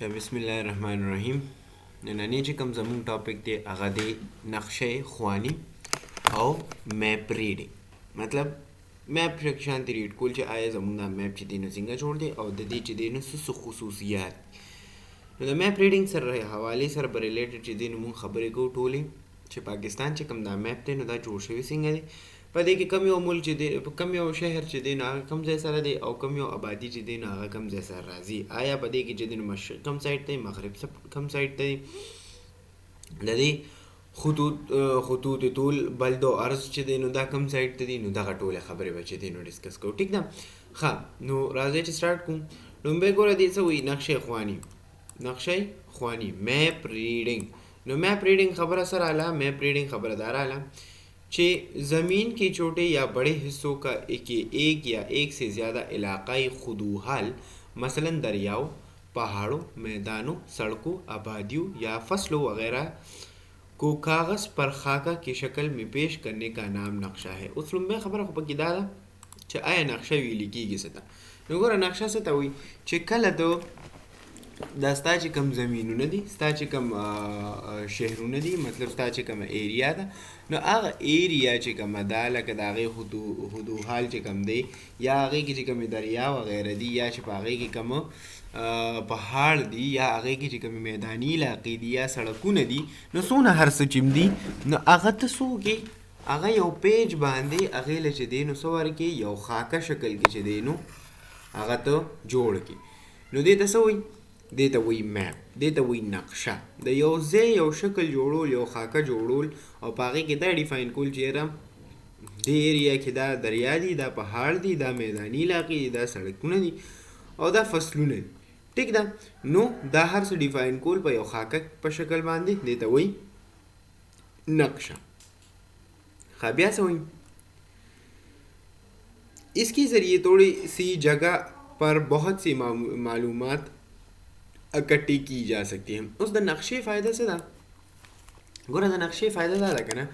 بسم الله الرحمن الرحیم. نننی چې کوم زموږ ټاپک دی هغه دی نقشې خوانی او میپ ریډینګ. مطلب میپ په شانتي ریډ کول چې آیا زموږ دا میپ چې دی نو څنګه جوړ دی او د دې چې دی نو څه خصوصیات. نو د میپ ریډینګ سره حوالې سره به ریلیټډ چې دی نو موږ خبرې کوو ټولې چې پاکستان چې کوم دا میپ دی نو دا جوړ شوی څنګه دی، په دې کې کم یو ملک چې دی، کم یو شهر چې دی نو هغه کم ځای سره دی او کم یو آبادي چې دی نو هغه کم ځای سره راځي. آیا په دې کې چې دی نو مشرق کم سایډ دی، مغرب کم سایډ دی، د دې خطوط طول بلد او عرض چې دی نو دا کم سایډ ته دي. نو دغه ټولې خبرې به چې دی نو ډسکس کوو. ټیک ده. ښه نو راځئ چې سټارټ کوو. لومبۍ ګوره دې څه وایي نقشې خواني میپ ریډینګ. نو میپ ریڈنگ خبر سر आला map reading खबरदार आला कि ज़मीन के छोटे या बड़े हिस्सों का एक या एक से ज़्यादा इलाक़ाई खुदूहाल मसलन दरियाओं, पहाड़ों, मैदानों, सड़कों, आबादियों या फसलों वगैरह को कागज़ पर खाका की शक्ल में पेश करने का नाम नक्शा है. उस लुम्बे खबर को पकी दादा कि आया नक्शा वैली की सता नगोरा नक्शा सता हुई कि कल तो دا ستا چې کم زمینونه دي، ستا چې کم شهرونه دي، مطلب ستا چې کم ایریا ده، نو هغه ایریا چې کومه ده لکه د هغې حدوحال چې کم دی یا هغې کې چې کومې دریا وغیره دي یا چې په هغې کې کومه پهاړ دي یا هغې کې چې کومې میداني علاقې دي یا سړکونه دي، نو څونه هر څه چې دي نو هغه ته څه وکړې، هغه یو پیج باندې هغې له چې دی نو څه ورکړې، یو خاکه شکل کې چې دی نو هغه ته جوړ کړي. نو دې ته څه وایي؟ دې ته وایي میپ، دې ته وایي نقشه. د یو ځای یو شکل جوړول، یو خاکه جوړول او په هغې کې دا ډیفاین کول چې یاره دې ایریا کې دا دریا دي، دا پهاړ دي، دا میداني علاقې دي، دا سړکونه دي او دا فصلونه دي. ټیک ده. نو دا هر څه ډیفاین کول په یو خاکه په شکل باندې دې ته وایي نقشه. ښه بیا څه وایي؟ اس کے ذریعے تھوڑی سی جگہ پر بہت سی معلومات اکٹھی کی جا سکتی ہیں. اوس د نقشې فایده څه ده؟ ګوره د نقشې فایده دا ده که نه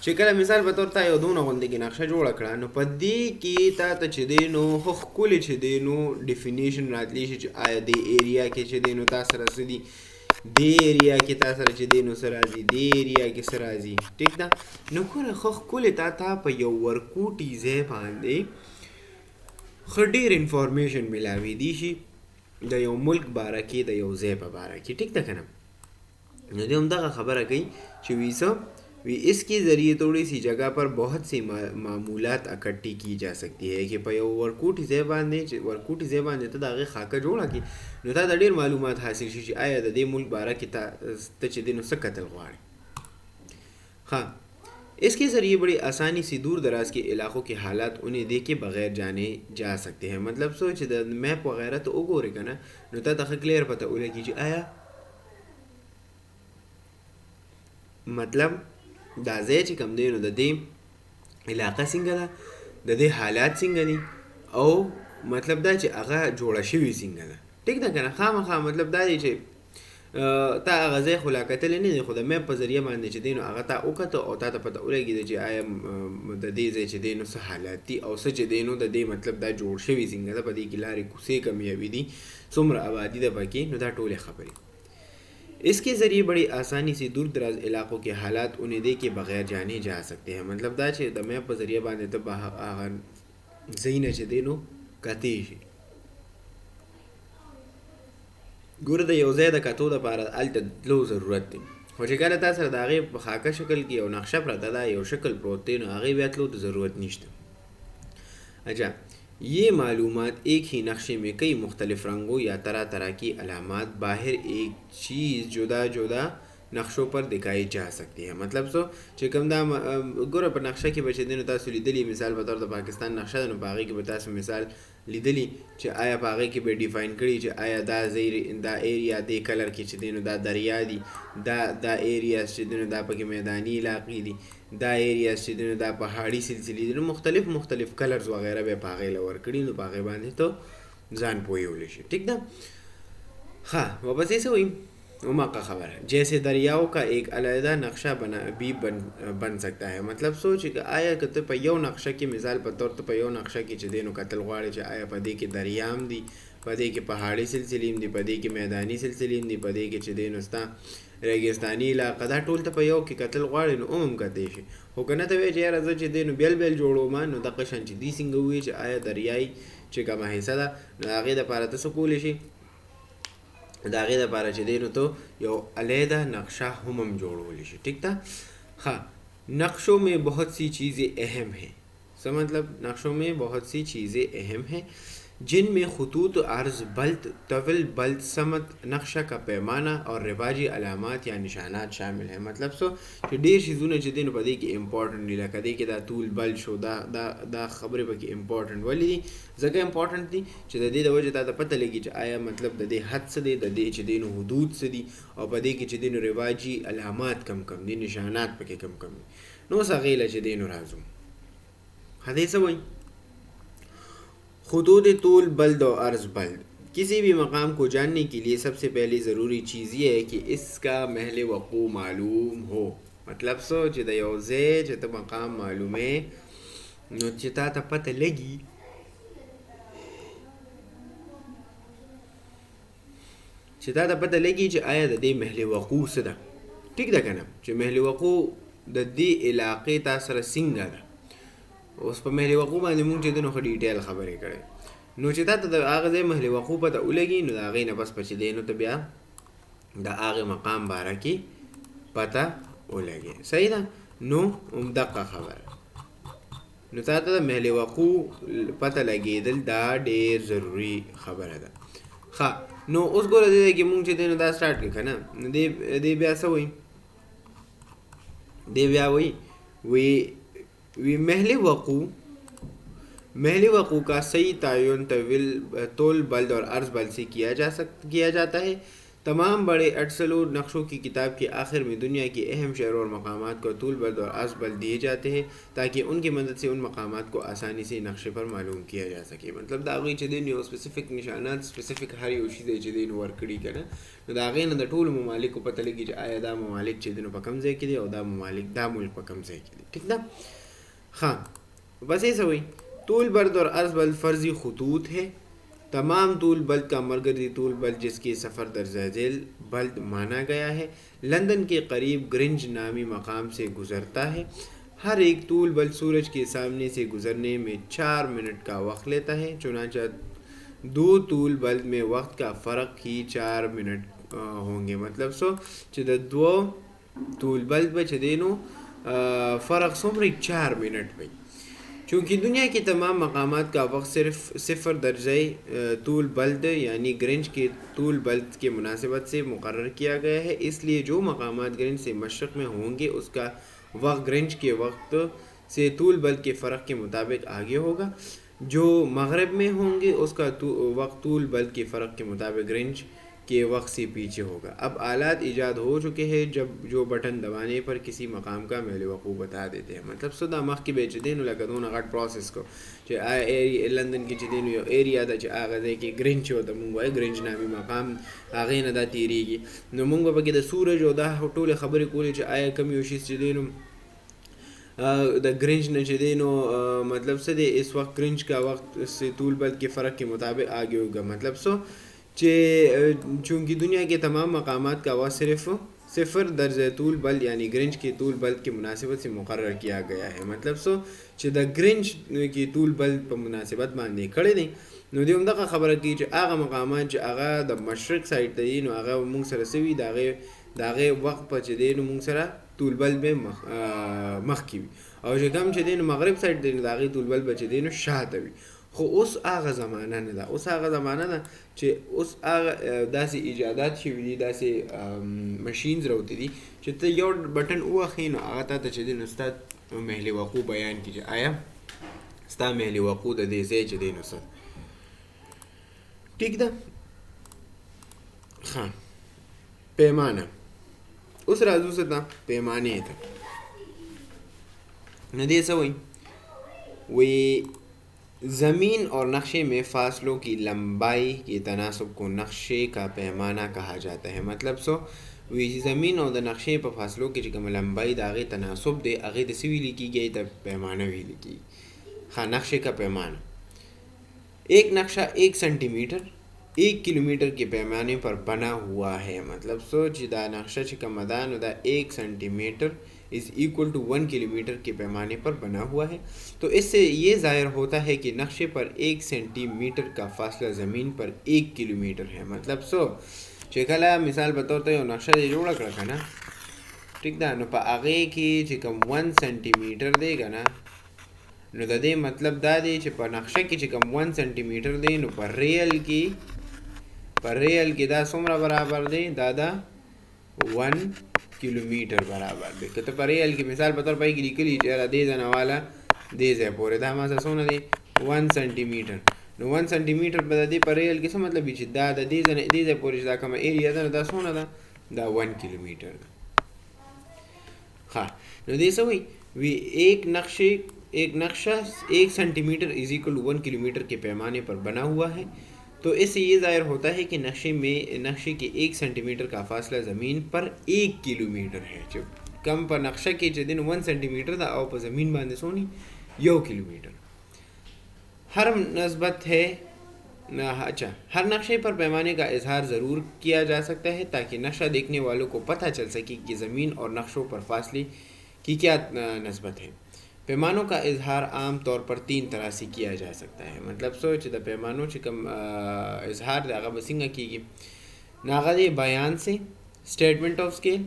چې کله مثال په تور تا یو دونه غوندې کې نقشه جوړه کړه، نو په دې کې تا ته چې دی نو ښه ښکلې چې دی نو ډیفینیشن راتلی شي چې آیا دې ایریا کې چې دی نو تا سره څه دي، دې ایریا کې تا سره چې دی نو څه راځي، دې ایریا کې څه راځي. ټیک ده. نو ګوره ښه ښکلې تا په یو ورکوټي ځای باندې ښه ډېر انفارمیشن میلاویدی شي د یو ملک باره کې، د یو ځای په باره کې. ټیک ده که نه؟ نو دې همدغه خبره کوي چې وی څه وی اس کے ذریعے تھوڑی سی جگہ پر بہت سی معمولات اکٹھی کی جا سکتی ہے کہ په یو ورکوټي ځای باندې ته د هغې خاکه جوړه کړي، نو تا د ډېر معلومات حاصل شي چې آیا د دې ملک باره کې ته چې دی نو څه کتل غواړې. ښه اس کے ذریعے بڑی آسانی سے دور دراز کے علاقوں کے حالات انہیں دیکھے بغیر جانے جا سکتے ہیں. مطلب سو چې د میپ وغیره ته وګورې که نه نو تا ته ښه کلیر پته ولګي چې آیا مطلب دا ځای چې کوم دی نو د دې علاقه څنګه ده، د دې حالات څنګه دي او مطلب دا چې هغه جوړه شوې څنګه ده. ټیک ده که نه؟ خامخا مطلب دا دی چې تا هغه ځای خو لا کتلی نه دی، خو د میپ په ذریعه باندې چې دی نو هغه تا وکته او تا ته پته ولګېده چې آیا د دې ځای چې دی نو څه حالات دي او څه چې دی نو د دې مطلب دا جوړ شوي څنګه ده، په دې کې لارې کوڅې کمیابي دي، څومره آبادي ده پکې، نو دا ټولې خبرې. اس کے ذریعے بڑی آسانی سے دور دراز علاقوں کے حالات انہیں دیکھے بغیر جانے جا سکتے ہیں. مطلب دا چې د میپ په ذریعه باندې ته به هغه ځایونه چې دی نو کتی شي. ګوره د یو ځای د کتو دپاره هلته تلو ضرورت دی، خو چې کله تا سره د هغې په خاکه شکل کې یو نقشه پرته ده، یو شکل پروت دی، نو هغې بیا تلو ته ضرورت نشته. اچھا یہ معلومات ایک ہی نقشے میں کئی مختلف رنگوں یا طرح طرح کی علامات باہر ایک چیز جدا جدا نقشوں پر دکھائی جا سکتی ہے. مطلب سو چې کوم دا ګوره په نقشه کې به چې دی نو تاسو لیدلي، مثال په طور د پاکستان نقشه ده نو په هغې کې به تاسو مثال لیدلي چې آیا په هغې کې به ډیفاین کړي چې آیا دا ایریا دې کلر کې چې دی نو دا دریا دي، دا ایریاز چې دی نو دا پکې میداني علاقې دي، دا ایریاز چې دی نو دا پهاړي سلسلې دي، نو مختلف کلرز وغیره به یې په هغې له ورکړي، نو په هغې باندې ته ځان پوهولی شي. ټیک ده. ښه واپسې څه وایي उमा का खबर है। जैसे दरियाओं का एक अलहदा नक्शा बन सकता है। मतलब सोच कि आया कि तो पयो नक्शा की मिसाल पर तौर तो पयो नक्शा की चदेनो कतल गवाड़े च आया पदे के दरियाम दी पदे के पहाड़ी सिलसिलीम दी पदे के मैदानी सिलसिलीम दी पदे के चदेनो स्ता रेगिस्तानी इलाका दा टोल ته په یو کې قتل غواړي نو هم کته شي خو کنه ته وی چې راځي چې دینو بیل جوړو ما نو د قشن چې دی څنګه وی چې آیا دریای چې کومه حصہ ده هغه د پاره ته سکول شي دا هغه د پاره چې دینو ته یو علیحده نقشہ هم جوړول شي ٹھیک था। हाँ, नक्शों में बहुत सी चीज़ें अहम हैं। सो मतलब नक्शों में बहुत सी चीज़ें अहम हैं जिनमें खतूत अर्ज़ बल्त तविल बल्त समत नक्शा का पैमाना और रिवाजी अलामात या निशानात शामिल हैं। मतलब सो कि ढेर चीज़ों जो दिन पदी कि इम्पॉर्टेंट नीला कदी कि दा तूल बल शो दा खबरें पर कि इम्पॉर्टेंट वाली दी जगह इम्पॉर्टेंट थी च दे वजह ता पता लगी च आया मतलब दे हद से दे च दिन हदूद से दी और पदी कि च दिन रिवाजी अलामात कम दी निशानात पर कम नो सगीला च दिन राजू हदीस वही खुदूद तूल बल्द और अर्ज़ बल्द। किसी भी मकाम को जानने के लिए सबसे पहली ज़रूरी चीज़ ये है कि इसका महल वक़ू मालूम हो। मतलब सो चिदा योज़े चिता मकाम मालूम है नो चिता ता पता लगी चिता ता पता लगी च आया दे महल वक़ू सदा ठीक दा कना च महल वक़ू दे इलाके ता सर सिंगा दा اوس په محل وقوع باندې مونږ چې دنو خو ډیټیل خبرې کړې نو چې تاسو د هغه ځای محل وقوع پته ولګي نو دا غي نه بس پچې دی نو ته بیا د هغه مقام باره کې پته ولګي صحیح ده نو دقه خبره نو تاسو د محل وقوع پته لګیدل دا ډېر ضروری خبره ده ښه نو اوس ګوره دې کې مونږ چې دنو دا سٹارټ کړه نه دې بیا څه وایي دې بیا وایي महल वक़ू का सही तयन तोल बल्द और अर्ज़ बल्द से किया जाता है। तमाम बड़े अटसलो नक्शों की किताब के आखिर में दुनिया के अहम शहरों और मकामात को तूल बल्द और अर्ज़ बल्द दिए जाते हैं ताकि उनकी मदद से उन मकामात को आसानी से नक्शे पर मालूम किया जा सके। मतलब दागी चदेन स्पेसिफिक निशानात स्पेसिफिक हर चीज़ चदेन वर्कड़ी करना तो दागे न टूल ममालिक को पता लगी आया दा ममालिक चदेन पर कमज़े के लिए और दा ममालिक दा मुल्क पर कमज़े के लिए ठीक ना। हाँ बस ऐसा हुई तूल बल्द और अर्ज़ बल्द फ़र्ज़ी खतूत है। तमाम तूल बल्द का मरकज़ी तूल बल्द जिसकी सफ़र दर्जा झेल बल्द माना गया है लंदन के करीब ग्रिंज नामी मकाम से गुज़रता है। हर एक तूल बल्द सूरज के सामने से गुज़रने में 4 मिनट का वक्त लेता है। चुनांचे 2 तूल बल्द में वक्त का फ़र्क ही 4 मिनट होंगे। मतलब सो च 2 तूल बल्द में चदेनो फ़र्क सोमरी 4 मिनट में चूँकि दुनिया के तमाम मकामात का वक्त सिर्फ 0 दर्जे तूल बल्द यानी ग्रिंज के तूल बल्द के मुनासिबत से मुकर्रर किया गया है। इसलिए जो मकामात ग्रिंज से मशरक़ में होंगे उसका वक्त ग्रिंज के वक्त से तूल बल्द के फ़र्क के मुताबिक आगे होगा। जो मगरब में होंगे उसका वक्त तूल बल्द के फ़र्क के मुताबिक ग्रिंज के वक्त से पीछे होगा। अब आलात ईजाद हो चुके हैं जब जो बटन दबाने पर किसी मकाम का महल वक़ू बता देते हैं। मतलब सुदा मख की बेच देन लगा दोनों गट प्रोसेस को लंदन की चदेन एरिया दा आगे कि ग्रिंच होता मुंग ग्रिंच नामी मकाम आगे न दा तीरीगी नो मुंग बगे द सूरज होता टोले खबर कोले आया कमी कोशिश चदेन द ग्रिंच न चदेनो मतलब से दे इस वक्त ग्रिंच का वक्त से तूल बल्द के फ़र्क के मुताबिक आगे होगा। मतलब सो चूँकि दुनिया के तमाम मकामात का वक्त सिर्फ 0 दर्जे तूल बल्द यानी ग्रिंज के तूल बल्द की मुनासिबत से मुकर्रर किया गया है। मतलब सो द ग्रिंज की तूल बल्द पर मुनासिबत बांधे खड़े नहीं नो दी उमदा खबर की आगा मकामात आगा द मशरक साइड तई नो आगा मुंग सर सवी दागे वक्त पर चदे नो मुंग सरा तूल बल्द में मख की और जो कम चदे नो मगरब साइड तई दागे तूल बल्द पर चदे नो शाह तवी خو اوس هغه زمانہ نه ده اوس هغه زمانہ ده چې اوس هغه داسې ایجادات شوي دي داسې ماشینز راوتی دي چې ته یو بټن ووهې نو هغه تا ته چې دی نو ستا محل وقوع بیان کړي چې آیا ستا محل وقوع د دې ځای چې دی نو څه ټیک ده ښه پیمانه اوس راځو څه ته پیمانې ته نو دې څه وایي ज़मीन और नक्शे में फ़ासलों की लंबाई के तनासब को नक्शे का पैमाना कहा जाता है। मतलब वी ज़मीन और द नक्शे पर फ़ासलों की जो लंबाई दागे तनासब दे आगे दसी भी लिखी गई तब पैमाना भी लिखी। हाँ, नक्शे का पैमाना एक नक्शा 1 सेंटीमीटर 1 किलोमीटर के पैमाने पर बना हुआ है। मतलब जिदा नक्शा का मदान उदा 1 सेंटीमीटर इज़ इक्वल टू 1 किलोमीटर के पैमाने पर बना हुआ है। तो इससे ये ज़ाहिर होता है कि नक्शे पर 1 सेंटीमीटर का फासला ज़मीन पर 1 किलोमीटर है। मतलब चिकला मिसाल बतौर तो नक्शा ये जोड़ा रखा ना, ठीक दा नो पा आगे की चिकम 1 सेंटीमीटर देगा ना, नो द दे मतलब दा दे चे पर नक्शा की चिकम 1 सेंटीमीटर दे नो पर रेयल की दा सोमरा बराबर दे दादा 1 किलोमीटर बराबर दे। तो पर रेयल की मिसाल बतौर पाई की लिखली चेहरा दे जाना वाला दे जाए पूरे दा मासा सोना दे 1 सेंटीमीटर नो 1 सेंटीमीटर बता दे पर रेयल की मतलब बीच दादा दे जाए पूरे दा कम एरिया दा सोना दा 1 किलोमीटर। हाँ, नो दे हुई वी एक नक्शा 1 सेंटीमीटर इज इक्वल टू 1 किलोमीटर के पैमाने पर बना हुआ है। तो इससे ये ज़ाहिर होता है कि नक्शे के 1 सेंटीमीटर का फासला ज़मीन पर 1 किलोमीटर है। जब कम पर नक्शा के दिन 1 सेंटीमीटर था और पर ज़मीन बांधे सोनी 1 किलोमीटर। हर नस्बत है अच्छा, हर नक्शे पर पैमाने का इजहार ज़रूर किया जा सकता है ताकि नक्शा देखने वालों को पता चल सके कि ज़मीन और नक्शों पर फासले की क्या नस्बत है। पैमानों का इजहार आम तौर पर 3 तरह से किया जा सकता है। मतलब द पैमानों चिकम इजहार दागा बसिंगा की नागद बयान से, स्टेटमेंट ऑफ स्केल,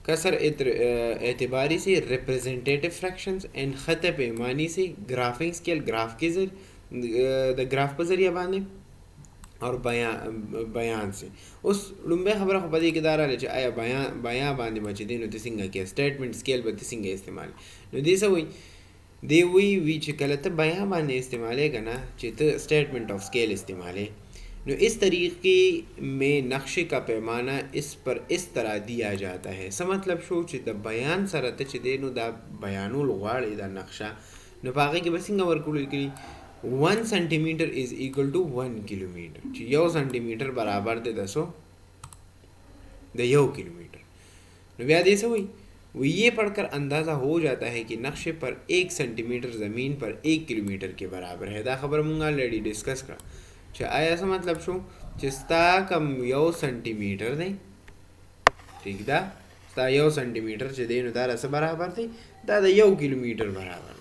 कसर एतबारी से, रिप्रेजेंटेटिव फ्रैक्शंस एंड ख़त पैमानी से, ग्राफिंग स्केल ग्राफ के द ग्राफ पर ज़रिया बांधे और बयान से उस लुम्बे खबर को पदी किदारा ले आया बयान बांधे बचे दे नो तिसिंगा के स्टेटमेंट स्केल ब तिसिंगा इस्तेमाल नो दिस हुई दे हुई विच कलत बयान बांधे इस्तेमाल है ना चित स्टेटमेंट ऑफ स्केल इस्तेमाल है। नो इस तरीके में नक्शे का पैमाना इस पर इस तरह दिया जाता है। मतलब शो चित बयान सरत चिदे नो दा बयानुल वाड़ दा नक्शा नो पागे के बसिंगा वर्कुल की 1 सेंटीमीटर इज इक्वल टू 1 किलोमीटर। 1 सेंटीमीटर बराबर दे 1 किलोमीटर। व्याध ऐसे हुई वो ये पढ़कर अंदाज़ा हो जाता है कि नक्शे पर 1 सेंटीमीटर ज़मीन पर 1 किलोमीटर के बराबर है। दा खबर मुंगा ऑलरेडी डिस्कस कर आया सा मतलब शो चिस्ता कम 1 सेंटीमीटर दे, ठीक दा स्ता 1 सेंटीमीटर चे दे दारा से बराबर थे दादा 1 किलोमीटर बराबर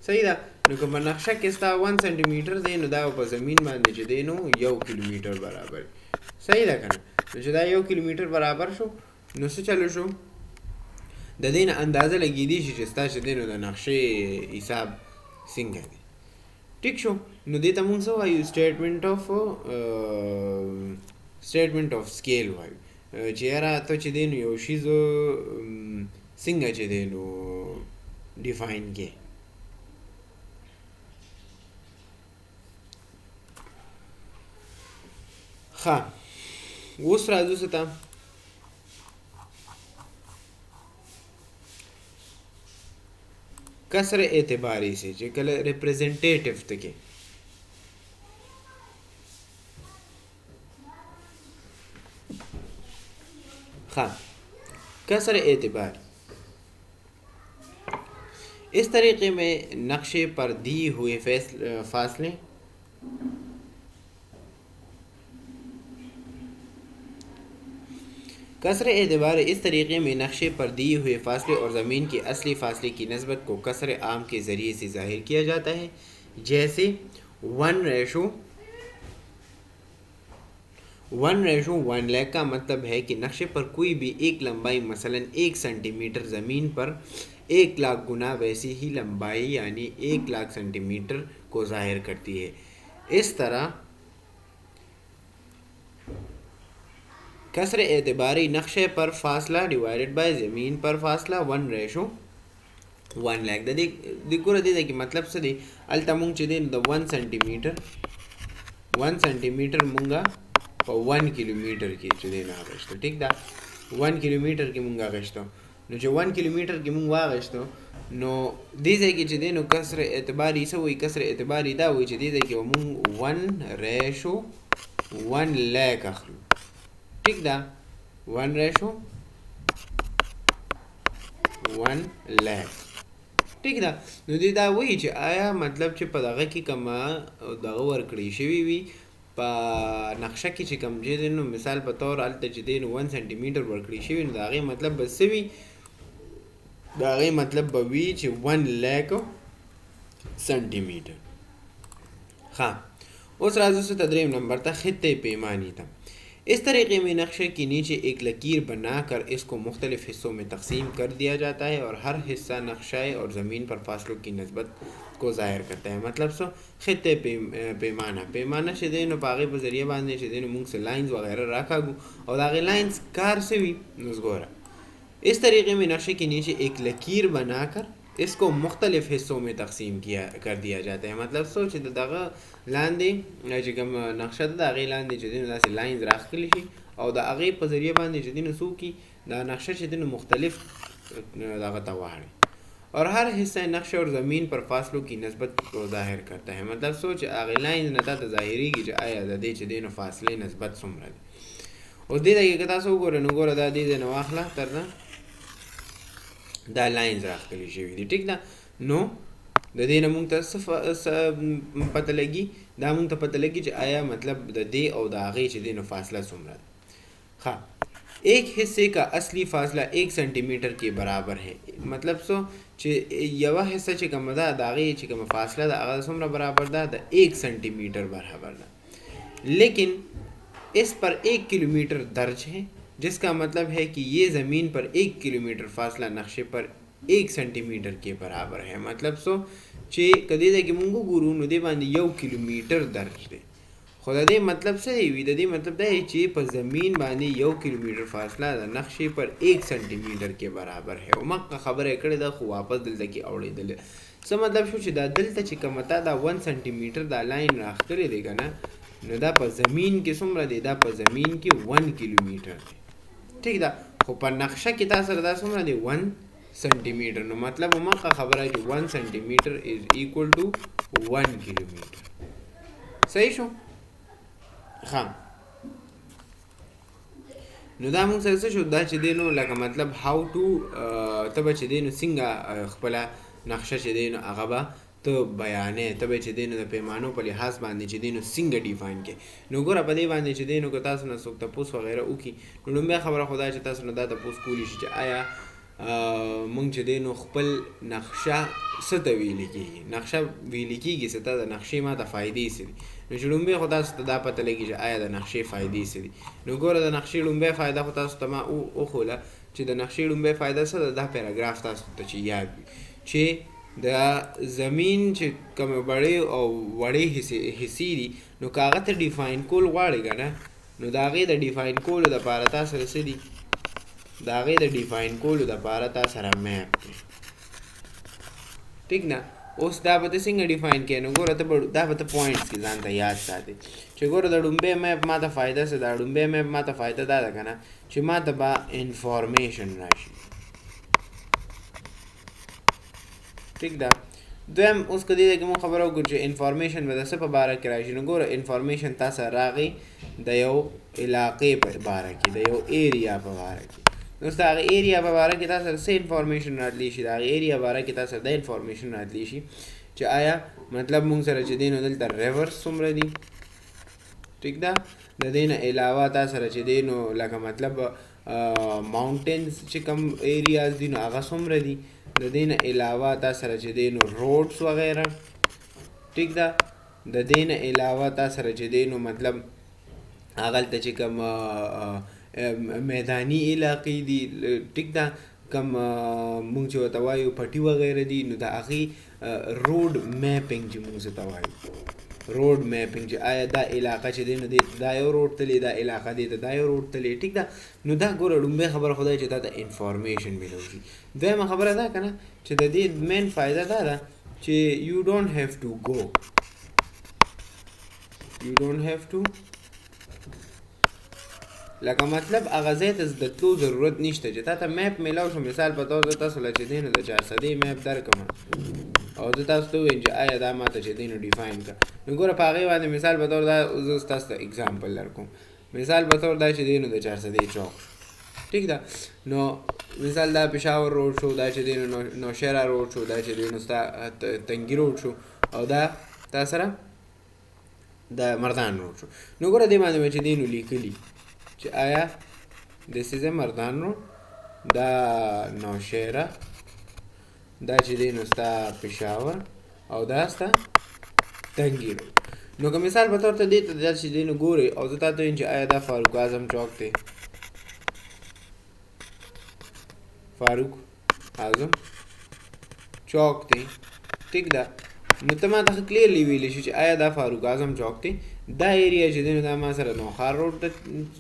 सही दा नो कम नक्शा किस्ता 1 सेंटीमीटर दे नो दा पर ज़मीन बांधे चे दे नो 1 किलोमीटर बराबर सही दा करना नो चे दा 1 किलोमीटर बराबर शो नो से चलो शो द दिन अंदाज़ा लगी दी चिस्ता चे दे नो दा नक्शे हिसाब सिंग है ठीक शो नो देता मुंग सो आई स्टेटमेंट ऑफ स्केल वाई चेहरा तो चे दे नो योशीज़ो सिंग चे दे नो डिफाइन के हाँ वो राजू से था कसर एतबारी से जो कल रिप्रेजेंटेटिव तक हाँ कसर एतबार इस तरीके में नक्शे पर दी हुए फासले कसर एतबार इस तरीके में नक्शे पर दिए हुए फासले और ज़मीन के असली फासले की नस्बत को कसर आम के ज़रिए से ज़ाहिर किया जाता है। जैसे 1:1 लाख का मतलब है कि नक्शे पर कोई भी एक लंबाई मसलन 1 सेंटीमीटर ज़मीन पर 1 लाख गुना वैसी ही लंबाई यानी 1 लाख सेंटीमीटर को ज़ाहिर करती है। इस तरह कसर एतबारी नक्शे पर फासला डिवाइडेड बाय ज़मीन पर फासला 1:1 लाख दिक्कुर दे कि मतलब से दे अल्तमुंग चे दे 1 सेंटीमीटर मुंगा और 1 किलोमीटर की चे दे ना गश्तो ठीक दा 1 किलोमीटर की मुंगा गश्तो نو چې 1 کیلومتر کې مونږ واغښتو نو دې ځای کې چې دی نو کسر اعتباري څه وایي کسر اعتباري دا وایي چې دې ځای کې به مونږ 1 لیک اخلو ټیک ده 1 لیک ټیک ده نو دې دا وایي چې آیا مطلب چې په دغه کې کومه دغه ورکړی شوي وي په نقشه کې چې کوم چې دی نو مثال په طور هلته چې دی نو 1 سانتي میټر ورکړی شوي نو د هغې مطلب به څه وي د هغې مطلب به وي چې 1 لیک سانتي میټر हाँ उस राजू से तदरीम नंबर था खत्ते पैमानी था इस तरीके में नक्शे के नीचे एक लकीर बनाकर इसको मुख्तलिफ हिस्सों में तकसीम कर दिया जाता है और हर हिस्सा नक्शाए और ज़मीन पर फासलों की नस्बत को ज़ाहिर करता है मतलब सो खत्ते पैमाना शदीन पागे पर ज़रिए बांधने शदीन मुंग से लाइन्स वगैरह रखा गु और आगे लाइन्स कार से भी नज़गोरा इस तरीके में नक्शे के नीचे एक लकीर बनाकर इसको मुख्तलिफ हिस्सों में तकसीम कर दिया जाता है मतलब सोच दगा लांदे چې کوم نقشه ده د هغې لاندې چې دی نو داسې لاینز راښکلي شي او د هغې په ذریعه باندې چې دی نو څوک دا نقشه چې دی نو مختلف دغه ته واړي और हर हिस्सा नक्श और ज़मीन पर फासलों की नस्बत को ज़ाहिर करता है मतलब सोच هغې لاینز نه تا ته ظاهرېږي چې آیا د دې چې دی نو فاصلې نسبت څومره دی اوس دې ځای کې که تاسو وګورئ نو ګوره دا دې ځای نه واخله تر نه دا لاینز راښکلي شوي دي ټیک ده نو د دې نه مونږ ته څه پته لګي دا مونږ ته پته لګي چې آیا مطلب د دې او د هغې چې دی نو فاصله څومره ده ښه ایک حصے کا اصلی فاصلہ 1 سینٹی میٹر کے برابر ہے मतलब سو چې یوه حصه چې کومه ده د هغې چې کومه فاصله ده هغه څومره برابر ده د 1 سینٹی میٹر برابر ده لیکن اس پر 1 کلومیٹر درج ہے जिस का मतलब है कि ये ज़मीन पर 1 किलोमीटर फासला नक्शे पर 1 सेंटीमीटर के बराबर है मतलब सो چې کدی د کې مونږ ګورو نو دې باندې 1 کیلومیټر درج دی خو د دې مطلب څه دی د دې مطلب دا چې په زمین باندې 1 کیلومیټر فاصله د نقشې پر 1 سانتي میټر کې برابر ہے او مکه خبره کړې ده خو واپس دلته کې اوړېدل څه مطلب شو چې دا دلته چې کومه دا 1 سانتي میټر دا لاین راښکلې دی کنه نو دا په زمین کې څومره دی دا په زمین کې 1 کیلومیټر دی ٹھیک ده خو په نقشه کې تاسو دا څومره دی 1 سانتي میټر نو مطلب مکه خبره چې 1 سانتي میټر از ایکوال ټو 1 کیلومیټر صحیح شو ها نو دا موږ سره څه شو دا چې دی نو لکه مطلب هاو ټو ته به چې دی نو څنګه خپله نقشه چې دی نو هغه به ته بیانې ته به چې دی نو د پیمانو په لحاظ باندې چې دی نو څنګه ډیفاین کړې نو ګوره په دې باندې چې دی نو که تاسو نه څوک تپوس وغیره وکړي نو لومبۍ خبره خو دا چې تاسو نه دا تپوس کولی شي چې آیا مونږ چې دی نو خپل نقشه څه ته ویلې کېږي نقشه ویلې کېږي څه ته د نقشې ما ته فایدې څه دي نو چې لومبۍ خو تاسو ته دا پته لګي چې آیا د نقشې فایدې څه دي نو ګوره د نقشې لومبۍ فایده خو تاسو ته ما وښوله چې د نقشې لومبۍ فایده څه ده دا پیراګراف تاسو ته چې یاد وي چې د زمین چې کومې بړې او وړې حصې دي نو که هغه ته ډیفاین کول غواړې که نه نو د هغې د ډیفاین کولو دپاره تا سره څه دي د هغې د ډیفاین کولو دپاره تا سره میپ دی ټیک نه اوس دا به ته څنګه ډیفاین کړې نو ګوره ته به دا به ته پوینټس کې ځان ته یاد ساتې چې ګوره د ډومبۍ میپ ما ته فایده څه ده ډومبۍ میپ ما ته فایده دا ده که نه چې ما ته به انفارمیشن راشي ټیک ده دویم اوس که دې ځای کې مونږ خبره وکړو چې انفارمیشن به د څه په باره کې راشي نو ګوره انفارمیشن تا سره راغی د یو علاقې په باره کې د یو ایریا په باره کې نو اوس د هغې ایریا په باره کې تا سره څه انفارمیشن راتلی شي د هغې ایریا باره کې تا سره دا انفارمیشن راتلی شي چې آیا مطلب مونږ سره چې دی نو دلته ریورس څومره دي ټیک ده د دې نه علاوه تا سره چې دی نو لکه مطلب ماونټینز چې کوم ایریاز دي نو هغه څومره دي د دې نه علاوه تا سره چې دی نو روډس وغیره ټیک ده د دې نه علاوه تا سره چې دی نو مطلب هغلته چې کوم میداني علاقې دي ټیک ده کم مونږ چې ورته وایو پټي وغیره دي نو د هغې روډ میپینګ چې مونږ ته وایو روډ میپینګ چې آیا دا علاقه چې دی نو دې دا یو روډ تللی دا علاقه دې ته دا یو روډ تللی ټیک ده نو دا ګوره لومبۍ خبره خو دا چې تا ته انفارمیشن میلو شي دویمه خبره دا که نه چې د دې مین فایده دا ده چې یو ډونټ هیو ټو ګو لکه مطلب هغه ځای ته د تلو ضرورت نشته چې تا ته میپ میلاو شو. مثال په طور زه تاسو له چې دی نو د 400 میپ درکړم او زه تاسو ته ووایم چې آیا دا ماته چې دی نو ډیفاین کړه. نو ګوره په هغې باندې مثال په طور دا زه تاسو ته اګزامپل درکوم. مثال په طور دا چې دی نو د 400 چوک ٹھیک ده. نو مثال دا پېښور روډ شو، دا چې دی نو نوشهره روډ شو، دا چې دی نو ستا تنګي روډ شو او دا تا سره د مردان روډ شو. نو ګوره دې باندې مې چې دی نو لیکلي چې آیا this is a مردان روډ، دا نوشهره، دا چې دی نو ستا پېښور او دا ستا تنګي روډ. نو که مثال په طور ته دې ته دا چې دی نو ګورې او زه تا ته وایم چې آیا دا فاروق اعظم چوک دی، فاروق اعظم چوک دی ٹھیک ده. نو ته ما ته کلیرلی ویلی شي چې آیا دا فاروق اعظم چوک دی. دا ایریا چې دی نو دا ما سره نوخار روډ ته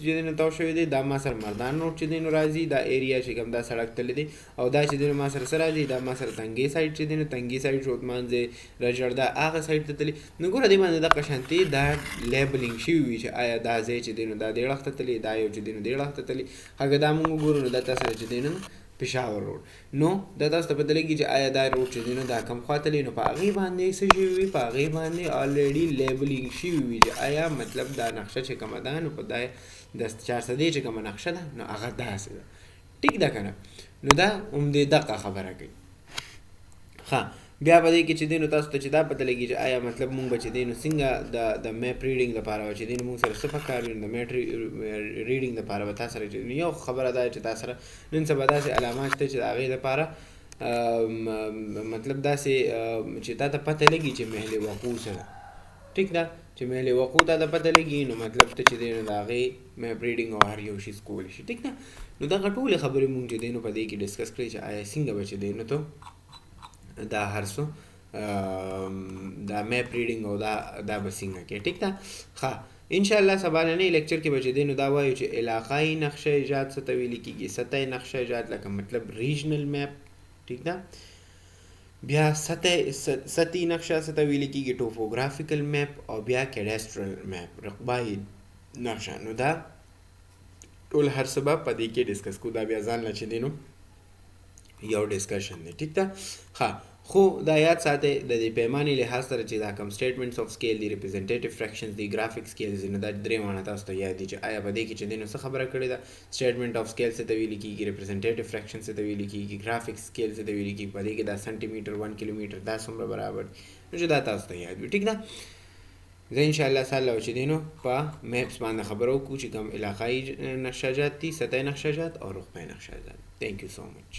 چې دی نو تاو شوی دی، دا ما سره مردان روډ چې دی نو راځي، دا ایریا چې کوم دا سړک تللی دی او دا چې دی نو ما سره څه راځي، دا ما سره تنګي سایډ چې دی نو تنګي سایډ شوتمانځې رجړ دا هغه سایډ ته تللی. نو ګوره دې باندې دغه شانتې دا لیبلینګ شوي وي چې آیا دا ځای چې دی نو دا دې اړخ ته تللی، دا یو چې دی نو دې اړخ ته تللی. هغه دا مونږ وګورو نو دا تا سره چې دی نو پېښور روډ. نو دا تاسو ته پته لګي چې آیا دا روډ چې دی نو دا کوم خوا تللی. نو په هغې باندې څه شوي وي، په هغې باندې الریډي لیبلینګ شوي وي چې آیا مطلب دا نقشه چې کومه ده نو په دا د 400 چې کومه نقشه ده نو هغه داسې ده ټیک ده که نه. نو دا همدې دقه خبره کوي. ښه بیا په دې کې چې دی نو تاسو ته چې دا پته لګي چې آیا مطلب مونږ به چې دی نو څنګه د میپ ریډینګ دپاره به چې دی نو مونږ سره څه پکار وي. د میپ ریډینګ دپاره به تا سره چې یو خبره ده چې تا سره نن سبا داسې علامات شته چې د هغې دپاره مطلب داسې چې تا ته پته لګي چې محل وقوع څه ده ټیک ده. چې محل وقوع تا ته پته لګي نو مطلب ته چې دی نو د هغې میپ ریډینګ او هر یو شیز کولی شي ټیک ده. نو دغه ټولې خبرې مونږ چې دی نو په دې کې ډسکس کړئ چې آیا څنګه به چې دی نو ته دا هر څه دا میپ ریډینګ او دا به څنګه کې ټیک ده. ښه انشاءالله سباننۍ لیکچر کې به چې دی نو دا وایو چې علاقایي نقشه ایجاد څه ته ویلې کېږي، سطحي نقشه ایجاد لکه مطلب ریجنل میپ ټیک ده. بیا سطحي نقشه څه ته ویلې کېږي، ټوپوګرافیکل میپ او بیا کیډاسټرل میپ رقبایي نقشه. نو دا ټول هر څه به په دې کې ډسکس کوو. دا بیا ځان له چې دی نو یو ډسکشن دی ټیک ده. ښه خو دا یاد ساتئ د دې پیمانې لحاظ سره چې دا کوم سټیټمنټس آف سکیل دي، ریپرزنټیټیو فرکشنز دي، ګرافیک سکیلز دي، نو دا درې مانه تاسو ته یاد دي چې آیا په دې کې چې دی نو څه خبره کړې ده. سټیټمنټ آف سکیل څه ته ویلې کېږي، ریپرزنټیټیو فرکشن څه ته ویلې کېږي، ګرافیک سکیل څه ته ویلې کېږي، په دې کې دا سنټي میټر 1 کیلومیټر دا څومره برابر دي. نو چې دا تاسو ته یاد وي ټیک ده. زه انشاءالله سهله چې دی نو په میپس باندې خبره وکړو چې کوم علاقایي نقشه جات دي، سطحي نقشه جات او رقبه نقشه جات. تھینک یو سو مچ.